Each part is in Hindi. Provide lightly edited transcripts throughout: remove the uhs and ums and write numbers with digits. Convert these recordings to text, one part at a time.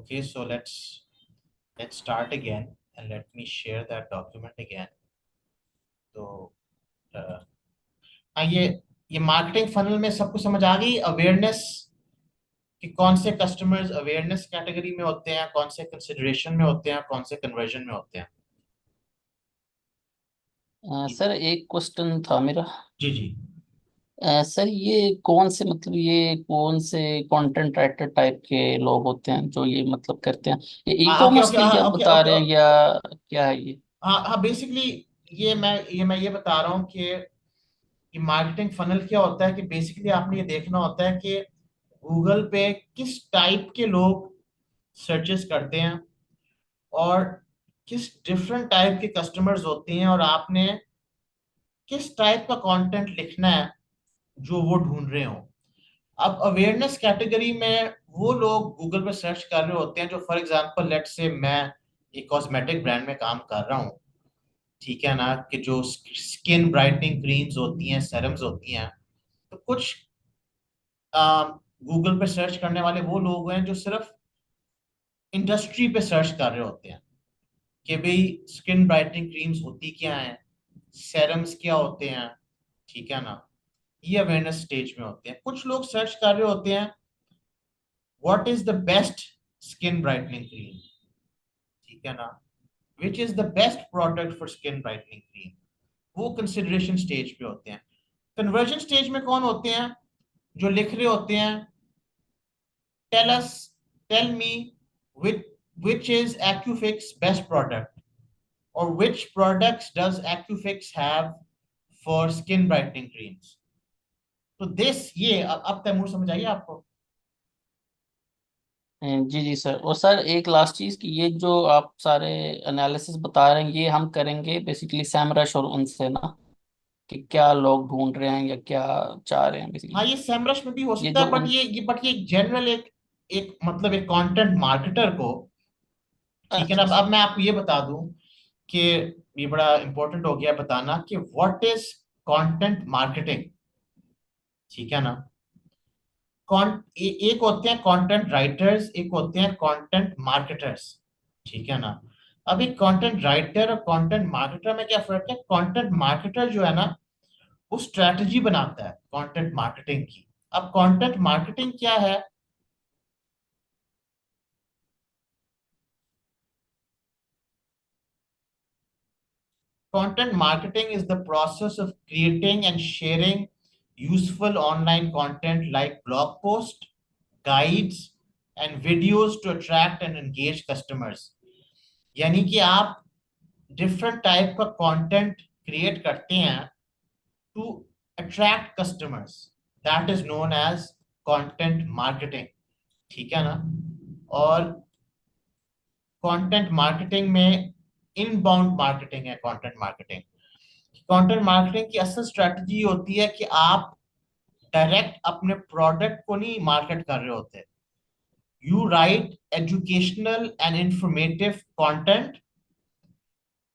Okay, so let's start again and let me share that document again. तो हाँ, ये मार्केटिंग फनल में सब कुछ समझ आ गई। अवेयरनेस कि कौन से कस्टमर्स अवेयरनेस कैटेगरी में होते हैं, कौन से कंसिडरेशन में होते हैं, कौन से कन्वर्जन में होते हैं। सर एक क्वेश्चन था मेरा। जी जी। सर ये कौन से मतलब ये कौन से कंटेंट राइटर टाइप के लोग होते हैं जो ये मतलब करते हैं, ये ई हाँ, ओके कॉमर्स ओके, के लिए हाँ आप ओके बता ओके। रहे हैं या क्या है ये? हाँ हाँ, बेसिकली ये मैं बता रहा हूँ कि मार्केटिंग फनल क्या होता है। कि बेसिकली आपने ये देखना होता है कि गूगल पे किस टाइप के लोग सर्चेस करते हैं और किस डिफरेंट टाइप के कस्टमर्स होते हैं, और आपने किस टाइप का कंटेंट लिखना है जो वो ढूंढ रहे हो। अब अवेयरनेस कैटेगरी में वो लोग गूगल पे सर्च कर रहे होते हैं जो, फॉर एग्जांपल लेट्स से मैं एक कॉस्मेटिक ब्रांड में काम कर रहा हूँ, ठीक है ना, कि जो स्किन ब्राइटनिंग क्रीम्स होती हैं, सेरम्स होती हैं। तो कुछ गूगल पे सर्च करने वाले वो लोग हैं जो सिर्फ इंडस्ट्री पे सर्च कर रहे होते हैं कि भाई स्किन ब्राइटनिंग क्रीम्स होती क्या हैं, सेरम्स क्या होते हैं, ठीक है ना। ये अवेयरनेस स्टेज में होते हैं। कुछ लोग सर्च कर रहे होते हैं what is the best skin brightening cream, ठीक है ना, which is the best product for skin brightening cream. वो कंसिडरेशन स्टेज पे होते हैं। कन्वर्जन स्टेज में कौन होते हैं? जो लिख रहे होते हैं tell us, tell me which which is Acufix best product, or which products does Acufix have for skin brightening creams. तो दिस ये अब तैमूर समझ आइए आपको। जी जी सर। और सर एक लास्ट चीज कि ये जो आप सारे एनालिसिस बता रहे हैं ये हम करेंगे बेसिकली सैमरश और उनसे ना, कि क्या लोग ढूंढ रहे हैं या क्या चाह रहे हैं हाँ, बेसिकली। ये सेमरश में भी हो ये सकता जो है, बट उन ये जनरल एक एक मतलब एक कंटेंट मार्केटर को, ठीक है ना। अच्छा अब अच्छा। मैं आपको ये बता दूं कि ये बड़ा इंपॉर्टेंट हो गया बताना कि व्हाट इज कंटेंट मार्केटिंग, ठीक है ना। एक होते हैं कंटेंट राइटर्स, एक होते हैं कंटेंट मार्केटर्स, ठीक है ना। अब एक कंटेंट राइटर और कंटेंट मार्केटर में क्या फर्क है? कंटेंट मार्केटर जो है ना, वो स्ट्रेटजी बनाता है कंटेंट मार्केटिंग की। अब कंटेंट मार्केटिंग क्या है? Content marketing is the process of creating and sharing useful online content like blog posts, guides, and videos to attract and engage customers. यानी कि आप डिफरेंट टाइप का कंटेंट क्रिएट करते हैं to attract customers. That is known as content marketing, ठीक है ना। और कंटेंट मार्केटिंग में इनबाउंड मार्केटिंग है। कंटेंट मार्केटिंग की असल स्ट्रेटजी होती है कि आप डायरेक्ट अपने प्रोडक्ट को नहीं मार्केट कर रहे होते। You right educational and informative content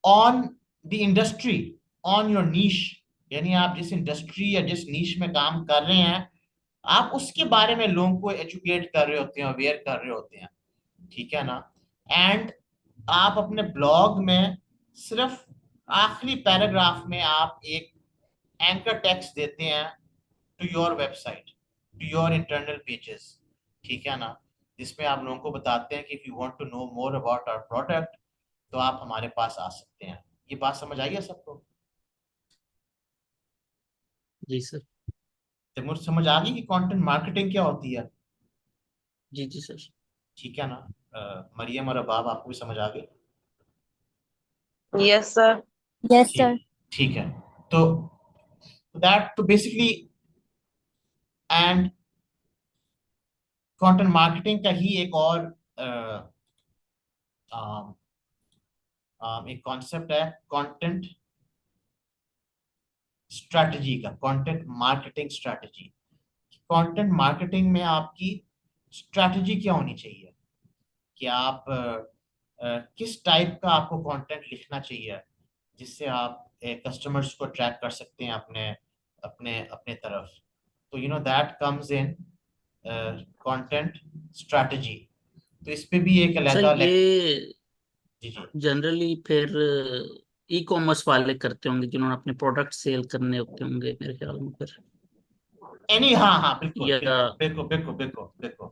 on the industry, on your niche. यानी आप जिस इंडस्ट्री या जिस नीश में काम कर रहे हैं, आप उसके बारे में लोगों को एजुकेट कर रहे होते हैं, अवेयर कर रहे होते हैं, ठीक है ना। एंड आप अपने ब्लॉग में सिर्फ आखिरी पैराग्राफ में आप एक एंकर टेक्स्ट देते हैं to your website, to your internal pages, ठीक है ना, जिसमें आप लोगों को बताते हैं कि if you want to know more about our product तो आप हमारे पास आ सकते हैं। ये बात समझ आई है सबको? जी सर। तो मुझे समझ आ गई कि कंटेंट मार्केटिंग क्या होती है, जी जी सर। ठीक है ना। मरियम और अबाब, आपको भी समझ आ गई? Yes, sir. Yes, sir. ठीक ठीक है। तो दैट तो बेसिकली एंड कंटेंट मार्केटिंग का ही एक और एक कॉन्सेप्ट है कंटेंट स्ट्रैटेजी का, content marketing strategy. Content marketing में आपकी स्ट्रैटेजी क्या होनी चाहिए कि आप किस टाइप का आपको कंटेंट लिखना चाहिए जिससे आप कस्टमर्स को अट्रैक्ट कर सकते हैं अपने अपने अपने तरफ। तो that comes in content strategy. तो इस पे भी एक सर अलहदा ये जी जी। जनरली फिर ई कॉमर्स वाले करते होंगे, जिन्होंने अपने प्रोडक्ट सेल करने होते होंगे मेरे ख्याल में फिर। एनी हाँ हाँ बिल्कुल या बिल्कुल बिल्कुल बिल्कुल बिल्कुल बिल्कुल।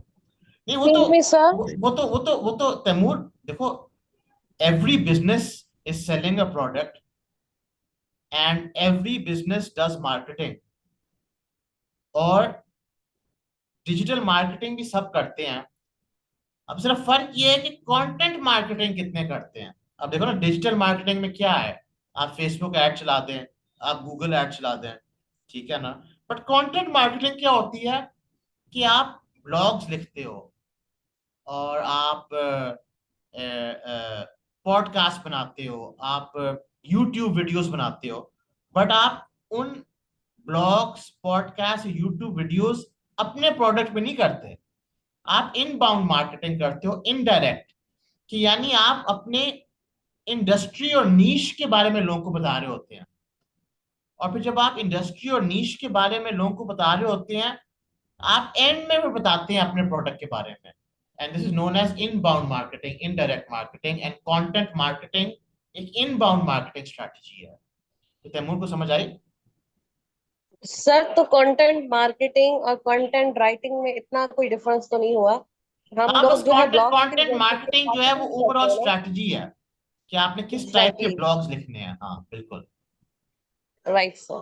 नहीं वो तो Excuse me, sir. वो तो तैमूर देखो, every business is selling a product and every business does marketing, और डिजिटल मार्केटिंग भी सब करते हैं। अब सिर्फ फर्क ये है कि कंटेंट मार्केटिंग कितने करते हैं। अब देखो ना, डिजिटल मार्केटिंग में क्या है, आप फेसबुक ऐड चला दें, आप गूगल ऐड चला दें, ठीक है ना। बट कंटेंट मार्केटिंग क्या होती है कि आप ब्लॉग्स लिखते हो, और आप पॉडकास्ट बनाते हो, आप यूट्यूब वीडियोस बनाते हो, बट आप उन ब्लॉग्स पॉडकास्ट यूट्यूब वीडियोस अपने प्रोडक्ट पे नहीं करते। आप इनबाउंड मार्केटिंग करते हो, इनडायरेक्ट, कि यानी आप अपने इंडस्ट्री और नीश के बारे में लोगों को बता रहे होते हैं। और फिर जब आप इंडस्ट्री और नीश के बारे में लोगों को बता रहे होते हैं, आप एंड में भी बताते हैं अपने प्रोडक्ट के बारे में। And this is known as inbound marketing, indirect marketing. And content marketing एक इनबाउंड मार्केटिंग स्ट्रेटजी है। तो तैमूर को समझ आई? सर तो कंटेंट मार्केटिंग और कंटेंट राइटिंग में इतना कोई डिफरेंस तो नहीं हुआ। हम हाँ, बस लोग जो है कंटेंट ब्लॉग के कंटेंट जरिए मार्केटिंग जो है वो मार्केटिंग ओवरऑल करते हैं ना। स्ट्रेटजी है कि आपने किस टाइप के एग्जैक्टली। ब्लॉग्स लिखने हैं। हाँ बिल्कुल। Right sir.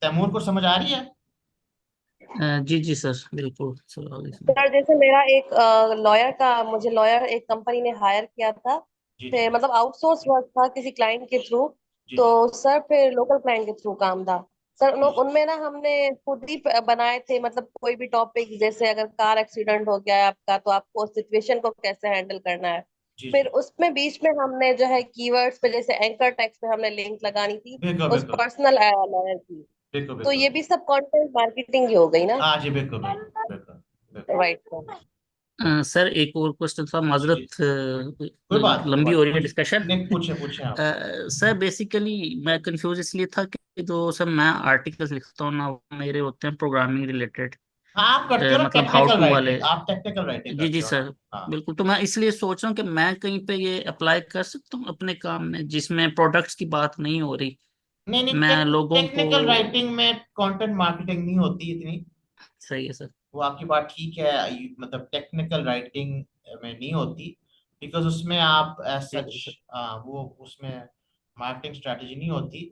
तैमूर को समझ आ रही है? जी जी सर, बिल्कुल सर आगे से। सर जैसे मेरा एक लॉयर का, मुझे लॉयर एक कंपनी ने हायर किया था, जी जी फिर मतलब आउटसोर्स वर्क था किसी क्लाइंट के थ्रू। जी तो जी सर फिर लोकल क्लाइंट के थ्रू काम था। सर जी उनमें ना हमने खुद ही बनाए थे, मतलब कोई भी टॉपिक, जैसे अगर कार एक्सीडेंट हो गया है आपका तो आपको उस सिचुएशन को कैसे हैंडल करना है। जी फिर जी। उसमें बीच में हमने जो है कीवर्ड्स पे, जैसे एंकर टेक्स्ट पे हमने लिंक लगानी थी बिल्कुल उस बिल्कुल पर्सनल लॉयर की। बिल्कुल तो बिल्कुल। ये भी सब कंटेंट मार्केटिंग ही हो गई ना। हाँ जी बिल्कुल बिल्कुल बिल्कुल बिल्कुल। Right sir. सर एक और क्वेश्चन था, जी जी। माजरत कोई लंबी बात हो नहीं, रही है पूछ डिस्कशन। नहीं, पूछे पूछे आप। सर बेसिकली मैं कंफ्यूज इसलिए था कि जो सर मैं आर्टिकल्स लिखता हूँ ना, वो मेरे होते हैं प्रोग्रामिंग रिलेटेड, हाँ, आप करते हो ना मतलब हाउ टेक्निकल टू वाले। राइटिंग, आप टेक्निकल राइटिंग जी जी करते हो ना। सर, हाँ। बिल्कुल। तो मैं इसलिए सोच रहा हूँ कि मैं कहीं पे ये अप्लाई कर सकता हूँ अपने काम में, जिसमें प्रोडक्ट्स की बात नहीं हो रही। नहीं नहीं, मैं लोगों को। टेक्निकल राइटिंग में कंटेंट मार्केटिंग नहीं होती इतनी। सही है सर। वो आपकी बात ठीक है, मतलब टेक्निकल राइटिंग में नहीं होती, बिकॉज उसमें आप एज जी सच जी सर। वो उसमें मार्केटिंग स्ट्रेटजी नहीं होती।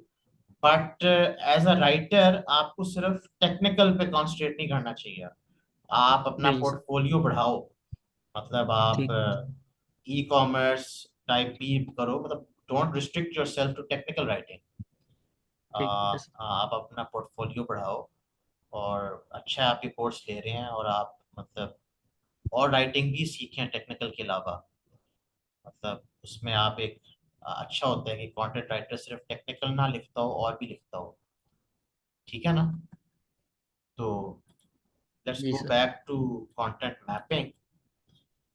बट एज अ राइटर आपको सिर्फ टेक्निकल पे कॉन्सेंट्रेट नहीं करना चाहिए। आप अपना जी जी सर। पोर्टफोलियो बढ़ाओ, मतलब आप ठीक। ई कॉमर्स टाइप भी करो, मतलब don't restrict yourself to technical writing. ठीक है सर। आप अपना पोर्टफोलियो बढ़ाओ, और अच्छा आप ये कोर्स ले रहे हैं, और आप मतलब और राइटिंग भी सीखें टेक्निकल के अलावा। मतलब उसमें आप एक अच्छा होता है कि कंटेंट राइटर सिर्फ टेक्निकल ना लिखता हो, और भी लिखता हो, ठीक है ना। तो लेट्स जी go sir. Back to content mapping.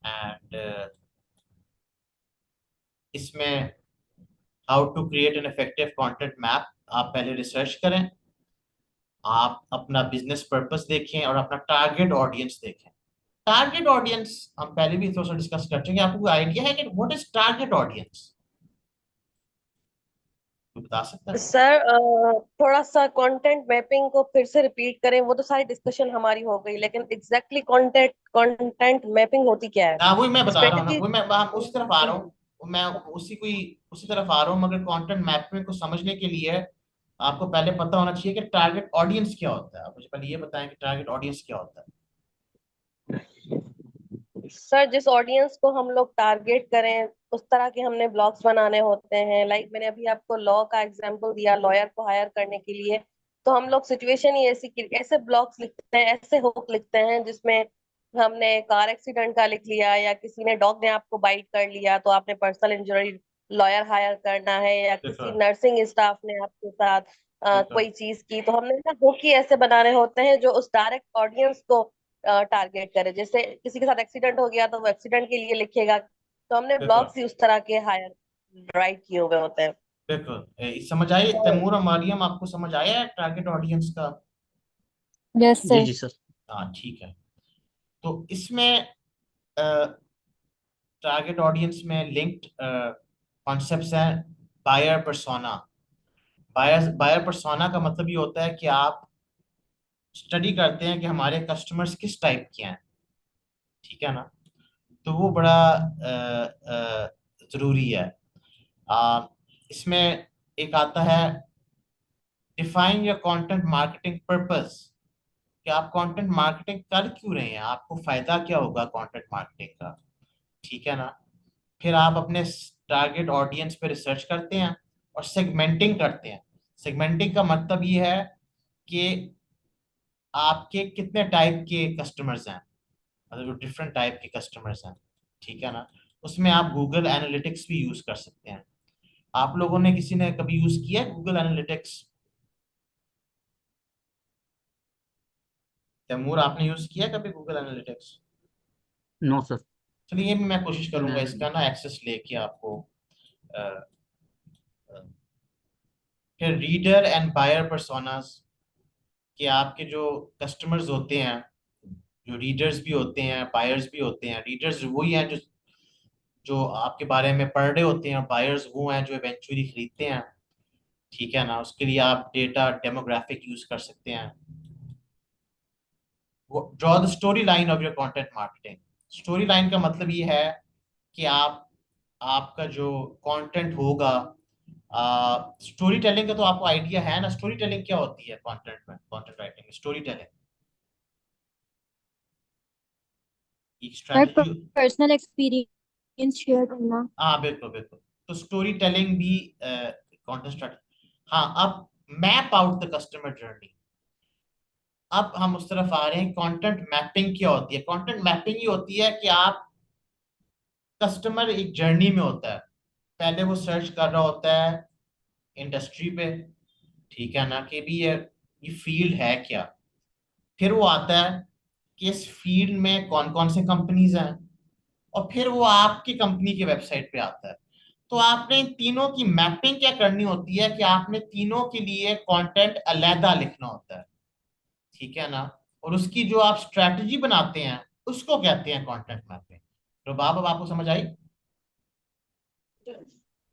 And इसमें how to create an effective content map. आप पहले रिसर्च करें, आप अपना बिजनेस पर्पस देखें, और अपना टारगेट ऑडियंस देखें। टारगेट ऑडियंस हम पहले भी थोड़ा सा डिस्कस कर चुके हैं। आपको कोई आइडिया है कि व्हाट इज टारगेट ऑडियंस? तो बता सकता है? सर थोड़ा सा कंटेंट मैपिंग को फिर से रिपीट करें, वो तो सारी डिस्कशन हमारी हो गई, लेकिन एग्जैक्टली कंटेंट कंटेंट मैपिंग होती क्या है? हाँ, वही मैं बता रहा हूँ ना, स्ट्रेटेजी। वही मैं उसी तरफ आ रहा हूँ। मैं उसी तरफ आ रहा हूँ, मगर कंटेंट मैपिंग को समझने के लिए आपको पहले पता होना चाहिए कि टारगेट ऑडियंस क्या होता है। आप मुझे पहले ये बताएं कि टारगेट ऑडियंस क्या होता है। सर जिस ऑडियंस को हम लोग टारगेट करें उस तरह के हमने ब्लॉग्स बनाने होते हैं। लाइक मैंने अभी आपको लॉ का एग्जांपल दिया, लॉयर को हायर करने के लिए। तो हम लोग सिचुएशन ही ऐसे ब्लॉग्स लिखते हैं, ऐसे हुक लिखते हैं जिसमें हमने कार एक्सीडेंट का लिख लिया, या किसी ने डॉग ने आपको बाइट कर लिया तो आपने पर्सनल इंजरी लॉयर हायर करना है, या देखो किसी नर्सिंग स्टाफ ने आपके साथ देखो कोई चीज की, तो हमने ना हुक ही ऐसे बनाने होते हैं जो उस डायरेक्ट ऑडियंस को टारगेट करे। जैसे किसी के साथ एक्सीडेंट हो गया तो वो एक्सीडेंट के लिए लिखेगा, तो हमने देखो ब्लॉग्स ही उस तरह के हायर राइट किए हुए होते हैं। देखो समझ आई और तैमूर और मारियम, आपको समझ आया है टारगेट ऑडियंस का? यस जी सर। जी सर। हाँ ठीक है। तो इसमें अ, टारगेट ऑडियंस में लिंक्ड कॉन्सेप्ट्स हैं। बायर पर्सोना, बायर पर्सोना का मतलब ये होता है कि आप स्टडी करते हैं कि हमारे कस्टमर्स किस टाइप के हैं, ठीक है ना। तो वो बड़ा ज़रूरी है। इसमें एक आता है define your content marketing purpose, कि आप कंटेंट मार्केटिंग कर क्यों रहे हैं, आपको फायदा क्या होगा कंटेंट मार्केटिंग का, ठीक है ना। फिर आप अपने टारगेट ऑडियंस पे रिसर्च करते हैं और सेगमेंटिंग करते हैं। सेगमेंटिंग का मतलब ये है कि आपके कितने टाइप के कस्टमर्स हैं, मतलब डिफरेंट टाइप के कस्टमर्स हैं, ठीक है ना। उसमें आप गूगल एनालिटिक्स भी यूज कर सकते हैं। आप लोगों ने किसी ने कभी यूज किया है गूगल एनालिटिक्स? तैमूर, आपने यूज किया है कभी गूगल एनालिटिक्स? No sir. चलिए, ये भी मैं कोशिश करूंगा मैं इसका ना एक्सेस लेके आपको। अ, अ, फिर रीडर एंड बायर पर्सोनास, कि आपके जो कस्टमर्स होते हैं, जो रीडर्स भी होते हैं बायर्स भी होते हैं। रीडर्स वही हैं जो जो आपके बारे में पढ़ रहे होते हैं, बायर्स वो हैं जो इवेंचुअली खरीदते हैं, ठीक है ना। उसके लिए आप डेटा डेमोग्राफिक यूज कर सकते हैं। Draw the story line of your content marketing. Story line का मतलब ये है कि आपका जो कंटेंट होगा, स्टोरी टेलिंग का तो आपको आइडिया है ना। स्टोरी टेलिंग क्या होती है कंटेंट में, कंटेंट राइटिंग में स्टोरी टेलिंग एक sir strategy. Personal experience share करना। हाँ बिल्कुल बिल्कुल, तो स्टोरी टेलिंग भी कंटेंट स्ट्रैटेजी। हाँ, अब map out the customer journey. अब हम उस तरफ आ रहे हैं। कंटेंट मैपिंग क्या होती है? कंटेंट मैपिंग ये होती है कि आप, कस्टमर एक जर्नी में होता है। पहले वो सर्च कर रहा होता है इंडस्ट्री पे, ठीक है ना, कि भी ये फील्ड है क्या। फिर वो आता है कि इस फील्ड में कौन कौन से कंपनीज हैं, और फिर वो आपकी कंपनी के वेबसाइट पे आता है। तो आपने इन तीनों की मैपिंग क्या करनी होती है कि आपने तीनों के लिए कंटेंट अलहदा लिखना होता है, ठीक है ना। और उसकी जो आप स्ट्रेटजी बनाते हैं उसको कहते हैं कंटेंट मैपिंग। तो बाब, अब आपको समझ आई?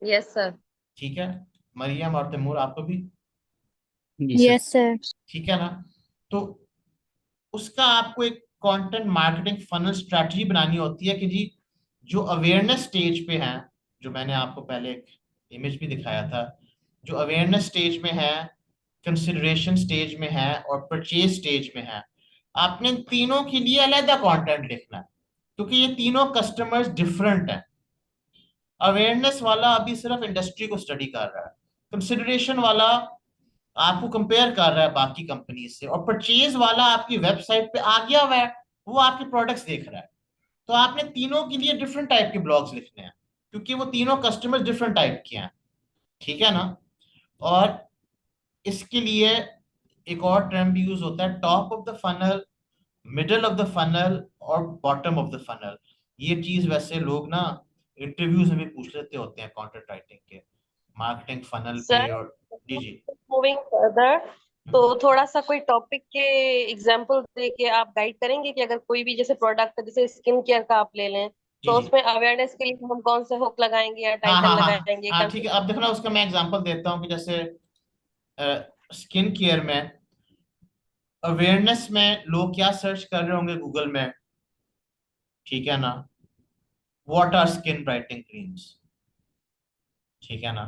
Yes sir. ठीक है, मरियम और तैमूर आपको भी? जी सर। Yes sir. ठीक है ना। तो उसका आपको एक कंटेंट मार्केटिंग फनल स्ट्रेटजी बनानी होती है कि जी, जो अवेयरनेस स्टेज पे हैं, जो मैंने आपको पहले एक इमेज भी दिखाया था, जो अवेयरनेस स्टेज में है, कंसिडरेशन स्टेज में है और परचेज स्टेज में है, आपने इन तीनों के लिए अलग कंटेंट लिखना है, क्योंकि ये तीनों कस्टमर्स डिफरेंट हैं। अवेयरनेस वाला अभी सिर्फ इंडस्ट्री को स्टडी कर रहा है, कंसिडरेशन वाला आपको कंपेयर कर रहा है बाकी कंपनी से, और परचेज वाला आपकी वेबसाइट पे आ गया हुआ है, वो आपके प्रोडक्ट्स देख रहा है। तो आपने तीनों के लिए डिफरेंट टाइप के ब्लॉग्स लिखने हैं, क्योंकि वो तीनों कस्टमर्स डिफरेंट टाइप के हैं, ठीक है ना। और इसके लिए एक और टर्म भी यूज होता है, top of the funnel, middle of the funnel और बॉटम ऑफ द फनल। ये चीज वैसे लोग ना इंटरव्यूज में भी पूछ लेते होते हैं कंटेंट राइटिंग के, मार्केटिंग फनल पे। सर, और जी जी। मूविंग फर्दर, तो थोड़ा सा कोई टॉपिक के एग्जांपल दे के आप गाइड करेंगे कि अगर कोई भी जैसे प्रोडक्ट, जैसे स्किन केयर का आप ले लें, जी तो जी। उसमें अवेयरनेस के लिए हम कौन से हुक लगाएंगे या हाँ टाइटल हाँ हाँ लगाएंगे, हाँ, ठीक है। अब देखो ना, कंसेप्ट? उसका मैं एग्जांपल देता हूँ कि जैसे स्किन केयर में अवेयरनेस में लोग क्या सर्च कर रहे होंगे गूगल में, ठीक है ना, what are skin brightening creams, ठीक है ना।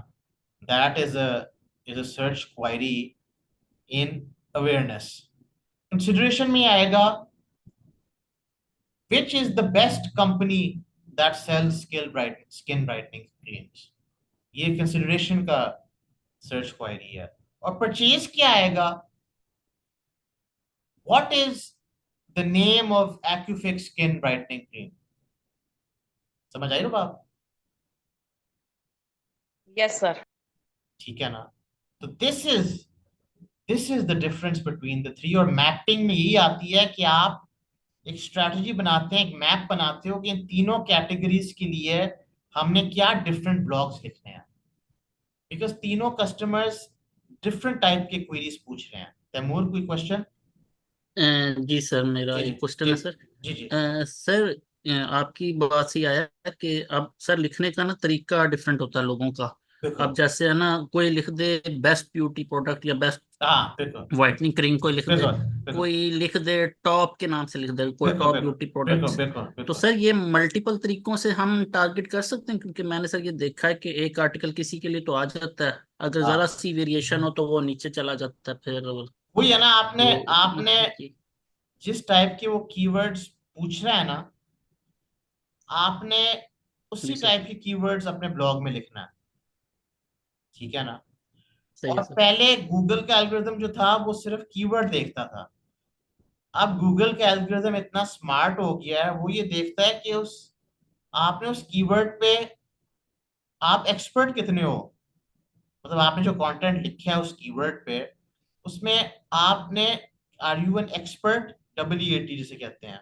That is a search query in awareness. Consideration में आएगा which is the best company that sells skin brightening creams, ये कंसिडरेशन का सर्च क्वेरी है। और परचेज क्या आएगा, what is the name of Acufix skin brightening cream। समझ आई ना बात? Yes sir. ठीक है ना। तो this is the difference between the three. और मैपिंग में यही आती है कि आप एक स्ट्रैटेजी बनाते हैं, एक मैप बनाते हो कि इन तीनों कैटेगरीज के लिए हमने क्या डिफरेंट ब्लॉग्स लिखने हैं, बिकॉज तीनों कस्टमर्स डिफरेंट टाइप के क्वेरीज पूछ रहे हैं। तैमूर, कोई क्वेश्चन? जी सर, मेरा जी जी एक क्वेश्चन जी है सर। जी जी। सर, आपकी बात से ही आया कि अब सर लिखने का ना तरीका डिफरेंट होता है लोगों का। बिल्कुल। अब जैसे है ना, कोई लिख दे बेस्ट ब्यूटी प्रोडक्ट या बेस्ट हाँ बिल्कुल व्हाइटनिंग क्रीम, कोई लिख दे, बिल्कुल बिल्कुल कोई लिख दे टॉप के नाम से लिख दे, कोई बिल्कुल टॉप बिल्कुल ब्यूटी बिल्कुल प्रोडक्ट्स। बिल्कुल तो बिल्कुल। सर ये मल्टीपल तरीकों से हम टारगेट कर सकते हैं, क्योंकि मैंने सर ये देखा है कि एक आर्टिकल किसी के लिए तो आ जाता है, अगर जरा हाँ सी वेरिएशन हो तो वो नीचे चला जाता है फिर। वही है ना, आपने तो आपने जी जिस टाइप के वो कीवर्ड्स पूछ रहा है ना, आपने जी उसी सर, टाइप के कीवर्ड्स अपने ब्लॉग में लिखना है। ठीक है ना। सही है और सर। पहले गूगल का एल्गोरिथम जो था वो सिर्फ कीवर्ड देखता था। अब गूगल का एल्गोरिथम इतना स्मार्ट हो गया है, वो ये देखता है कि उस आपने उस कीवर्ड पे आप एक्सपर्ट कितने हो। मतलब आपने जो कंटेंट लिखा है उस कीवर्ड पे, उसमें आपने are you an expert, WET जिसे कहते हैं,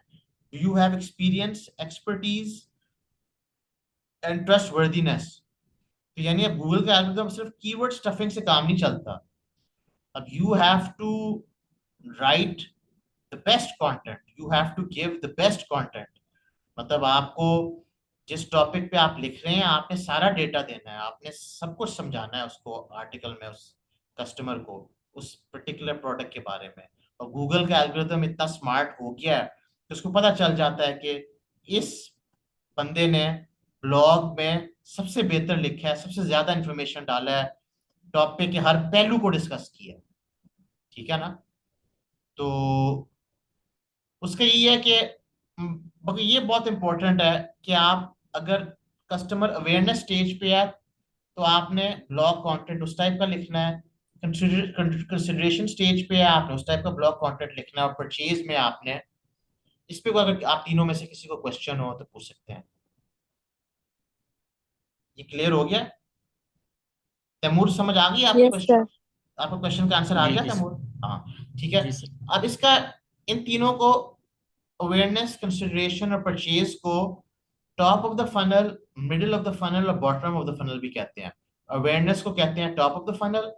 do you have experience, expertise and trustworthiness. तो यानी अब गूगल का एल्गोरिथम सिर्फ कीवर्ड स्टफिंग से काम नहीं चलता। अब you have to write the best content, you have to give the best content. मतलब आपको जिस टॉपिक पे आप लिख रहे हैं, आपने सारा डेटा देना है, आपने सब कुछ समझाना है उसको आर्टिकल में, उस कस्टमर को उस पर्टिकुलर प्रोडक्ट के बारे में। और गूगल का एल्गोरिथम इतना स्मार्ट हो गया है कि उसको पता चल जाता है कि इस बंदे ने ब्लॉग में सबसे बेहतर लिखा है, सबसे ज्यादा इंफॉर्मेशन डाला है, टॉपिक के हर पहलू को डिस्कस किया है। ठीक है ना। तो उसका ये है कि मगर ये बहुत इंपॉर्टेंट है कि आप अगर कस्टमर अवेयरनेस स्टेज पे है तो आपने ब्लॉग कंटेंट उस टाइप का लिखना है। कंसिडरेशन स्टेज पे है, आपने उस टाइप का ब्लॉग कंटेंट लिखना है। और परचेज में आपने इस पे अगर आप तीनों में से किसी को क्वेश्चन हो तो पूछ सकते हैं। ये क्लियर हो गया? तैमूर समझ आ गई आपकी यस क्वेश्चन? सर। आपका क्वेश्चन का आंसर आ जी गया जी सर। तैमूर? हाँ ठीक है। जी सर। अब इसका इन तीनों को, अवेयरनेस, कंसिडरेशन और परचेज को, top of the funnel, middle of the funnel और बॉटम ऑफ द फनल भी कहते हैं। अवेयरनेस को कहते हैं top of the funnel,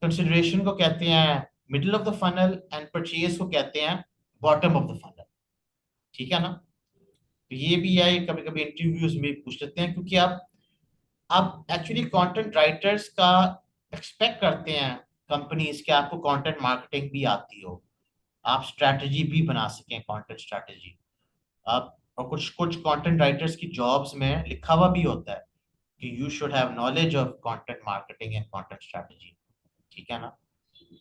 consideration को कहते हैं middle of the funnel and purchase को कहते हैं बॉटम ऑफ द फनल। ठीक है ना। तो ये भी है, कभी कभी इंटरव्यूज में पूछ लेते हैं, क्योंकि आप एक्चुअली कंटेंट राइटर्स का एक्सपेक्ट करते हैं कंपनीज के आपको कंटेंट मार्केटिंग भी आती हो, आप स्ट्रैटेजी भी बना सकें, कंटेंट स्ट्रैटेजी आप। और कुछ कुछ कंटेंट राइटर्स की जॉब्स में लिखा हुआ भी होता है कि you should have knowledge of content marketing and content strategy. ठीक है ना।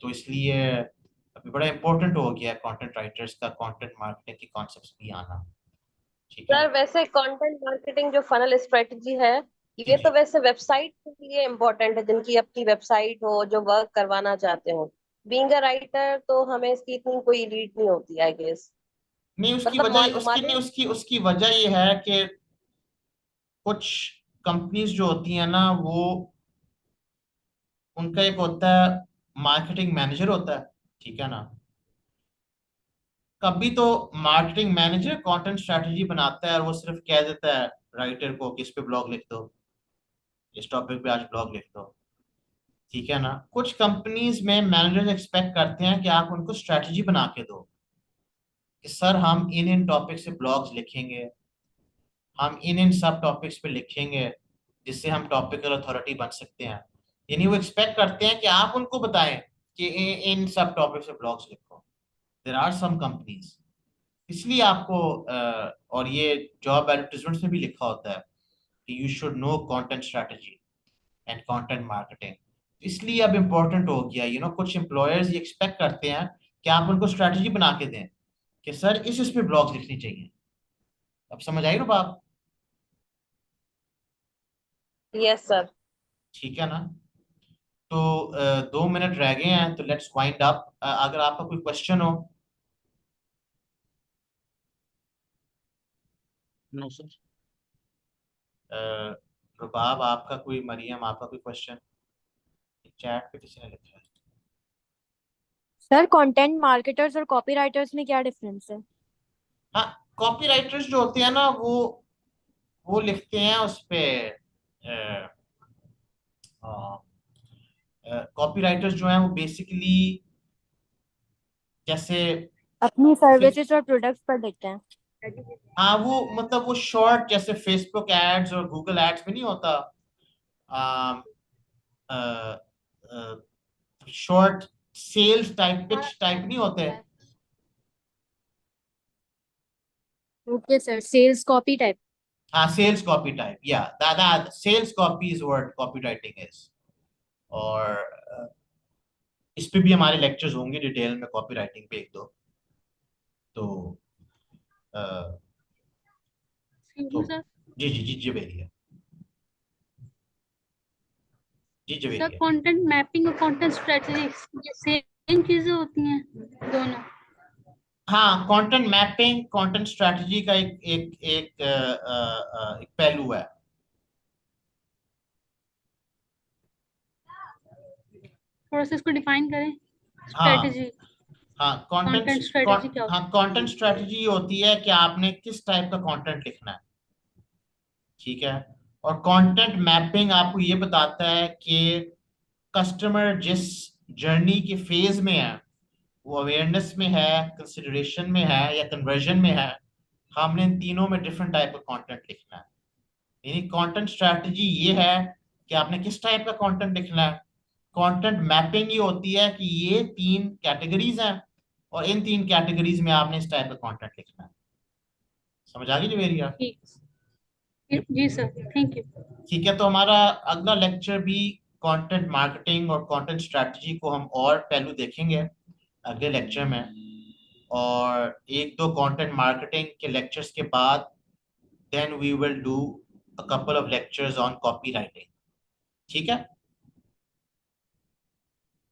तो इसलिए अभी बड़ा इंपॉर्टेंट हो गया है कंटेंट राइटर्स का कंटेंट मार्केटिंग के कॉन्सेप्ट्स भी आना। ठीक है सर ना। वैसे कंटेंट मार्केटिंग जो फनल स्ट्रेटजी है, जी ये तो जी। वैसे वेबसाइट के लिए इम्पोर्टेंट है, जिनकी अपनी वेबसाइट हो, जो वर्क करवाना चाहते हो। बीइंग अ राइटर तो हमें इसकी इतनी कोई रीड नहीं होती, आई गेस। नहीं उसकी मतलब वजह उसकी मालूम। नहीं उसकी उसकी वजह ये है कि कुछ कंपनीज जो होती हैं ना, वो उनका एक होता है मार्केटिंग मैनेजर होता है। ठीक है ना। कभी तो मार्केटिंग मैनेजर कंटेंट स्ट्रेटजी बनाता है और वो सिर्फ कह देता है राइटर को कि इस पे ब्लॉग लिख दो, इस टॉपिक पे आज ब्लॉग लिख दो। ठीक है ना। कुछ कंपनीज में मैनेजर्स एक्सपेक्ट करते हैं कि आप उनको स्ट्रेटजी बना के दो कि सर हम इन इन टॉपिक से ब्लॉग्स लिखेंगे, हम इन इन सब टॉपिक्स पे लिखेंगे जिससे हम टॉपिकल अथॉरिटी बन सकते हैं। यानी वो एक्सपेक्ट करते हैं कि आप उनको बताएं कि इन सब टॉपिक पे ब्लॉग्स लिखो। देर आर सम कंपनीज, इसलिए आपको और ये जॉब एडवर्टीजमेंट्स में भी लिखा होता है कि you should know content strategy and content marketing. इसलिए अब इम्पोर्टेंट हो गया, कुछ एम्प्लॉयर्स ये एक्सपेक्ट करते हैं कि आप उनको स्ट्रेटजी बना के दें कि सर इस पे ब्लॉग्स लिखनी चाहिए। अब समझ आई ना बात? Yes sir. ठीक है ना। तो 2 मिनट रह गए हैं तो लेट्स वाइंड अप। अगर आपका कोई क्वेश्चन हो। No sir. रुबाब आपका कोई, मरियम आपका कोई क्वेश्चन? चैट पे किसी ने लिखा है। सर कंटेंट मार्केटर्स और कॉपीराइटर्स में क्या डिफरेंस है? हाँ, कॉपी राइटर्स जो होते हैं ना, वो लिखते हैं उस पे। कॉपी राइटर्स जो हैं वो बेसिकली जैसे अपनी फिल- सर्विसेज और प्रोडक्ट्स पर लिखते हैं। हाँ, वो मतलब वो शॉर्ट जैसे फेसबुक एड्स और गूगल एड्स में नहीं होता, short sales type pitch type नहीं होते। Okay sir, sales copy type. हाँ, सेल्स कॉपी टाइप, या that sales copy is what copywriting is. और इस पे भी हमारे लेक्चर्स होंगे डिटेल में, कॉपी राइटिंग पे एक दो। तो अ, तो सर जी जी जी जवेरिया, जी सर जवेरिया। कंटेंट मैपिंग और कंटेंट स्ट्रेटजी ये सेम चीजें होती हैं दोनों? हाँ, कंटेंट मैपिंग कंटेंट स्ट्रेटजी का एक एक एक एक पहलू है। थोड़ा सा इसको डिफाइन करें, हाँ स्ट्रेटजी, हाँ, कंटेंट स्ट्रेटजी क्या होती हाँ, कंटेंट स्ट्रेटजी होती है कि आपने किस टाइप का कंटेंट लिखना है, ठीक है। और कंटेंट मैपिंग आपको ये बताता है कि कस्टमर जिस जर्नी के फेज में है, वो अवेयरनेस में है, कंसिडरेशन में है या कन्वर्जन में है, हमने इन तीनों में डिफरेंट टाइप का कंटेंट लिखना है। यानी कंटेंट स्ट्रेटजी ये है कि आपने किस टाइप का कंटेंट लिखना है। कंटेंट मैपिंग ये होती है कि ये 3 कैटेगरीज हैं और इन 3 कैटेगरीज में आपने इस टाइप का कंटेंट लिखना है। समझ आ गई जी मेरी? है? ठीक जी सर, थैंक यू। ठीक है, तो हमारा अगला लेक्चर भी कंटेंट मार्केटिंग और कंटेंट स्ट्रेटजी को हम और पहलू देखेंगे अगले लेक्चर में। और एक दो कंटेंट मार्केटिंग के लेक्चर्स के बाद then we will do a couple of lectures on copywriting. ठीक है।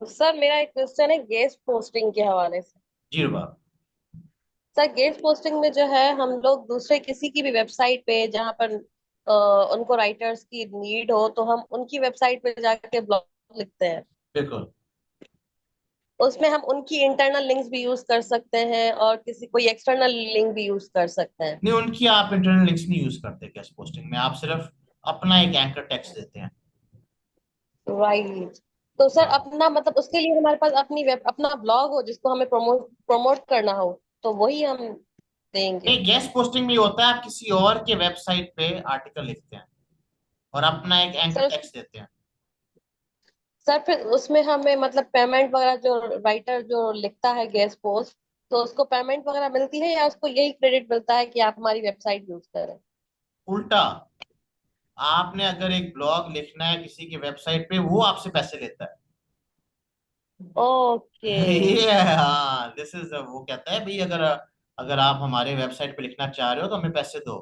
सर मेरा एक क्वेश्चन है गेस्ट पोस्टिंग के हवाले से। जी रुबा। सर गेस्ट पोस्टिंग में जो है हम लोग दूसरे किसी की भी वेबसाइट पे जहाँ पर उनको राइटर्स की नीड हो तो हम उनकी वेबसाइट पे जाके ब्लॉग लिखते हैं। बिल्कुल। उसमें हम उनकी इंटरनल लिंक्स भी यूज कर सकते हैं और किसी कोई एक्सटर्नल लिंक भी यूज कर सकते हैं। नहीं, उनकी आप इंटरनल लिंक्स नहीं यूज करते गेस्ट पोस्टिंग में, आप सिर्फ अपना एक एंकर टेक्स्ट देते हैं। राइट। तो सर हाँ, अपना मतलब उसके लिए हमारे पास अपनी वेब अपना ब्लॉग हो जिसको हमें प्रमोट करना हो तो वही हम देंगे। नहीं, गेस्ट पोस्टिंग में होता है आप किसी और के वेबसाइट पे आर्टिकल लिखते हैं और अपना एक एंकर सर टेक्स्ट देते हैं। सर फिर उसमें हमें मतलब पेमेंट वगैरह जो राइटर जो लिखता है गेस्ट पोस्ट तो उसको पेमेंट वगैरह मिलती है या उसको यही क्रेडिट मिलता है कि आप हमारी वेबसाइट यूज करें? उल्टा, आपने अगर एक ब्लॉग लिखना है किसी की वेबसाइट पे, वो आपसे पैसे लेता ओके। है। ये है, हाँ, दिस इज, वो कहता है भाई अगर अगर आप हमारे वेबसाइट पे लिखना चाह रहे हो तो हमें पैसे दो।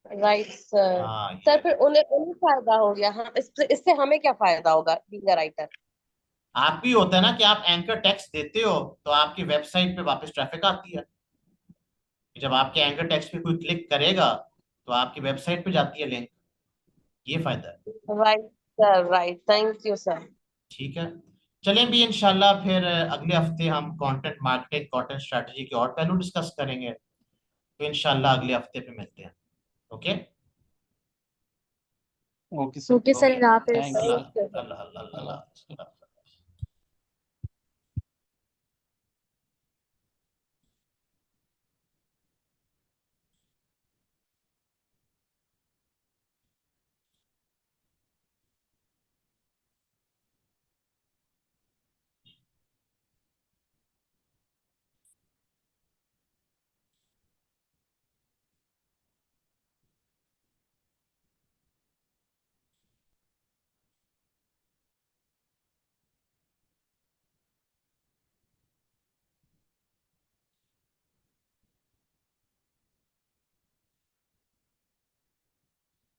Right sir. हाँ, सर ये फिर उन्हें उन्हें फायदा हो गया, हाँ इससे इससे हमें क्या फायदा होगा बीइंग अ राइटर? आप भी होता है ना कि आप एंकर टेक्स्ट देते हो तो आपकी वेबसाइट पे वापस ट्रैफिक आती है। जब आपके एंकर टेक्स्ट पे कोई क्लिक करेगा तो आपकी वेबसाइट पे जाती है लिंक। ये फायदा है। Right sir, right, thank you sir. ठीक है। चलें भी इंशाल्लाह फिर अगले हफ्ते हम कंटेंट मार्केटिंग कंटेंट स्ट्रेटजी के और पहलू डिस्कस करेंगे। तो इंशाल्लाह अगले हफ्ते पे मिलते हैं। Okay. Okay sir, okay sir, okay. Allah Hafiz. Thank you Allah sir. Thank you. Allah Allah Allah Allah Allah.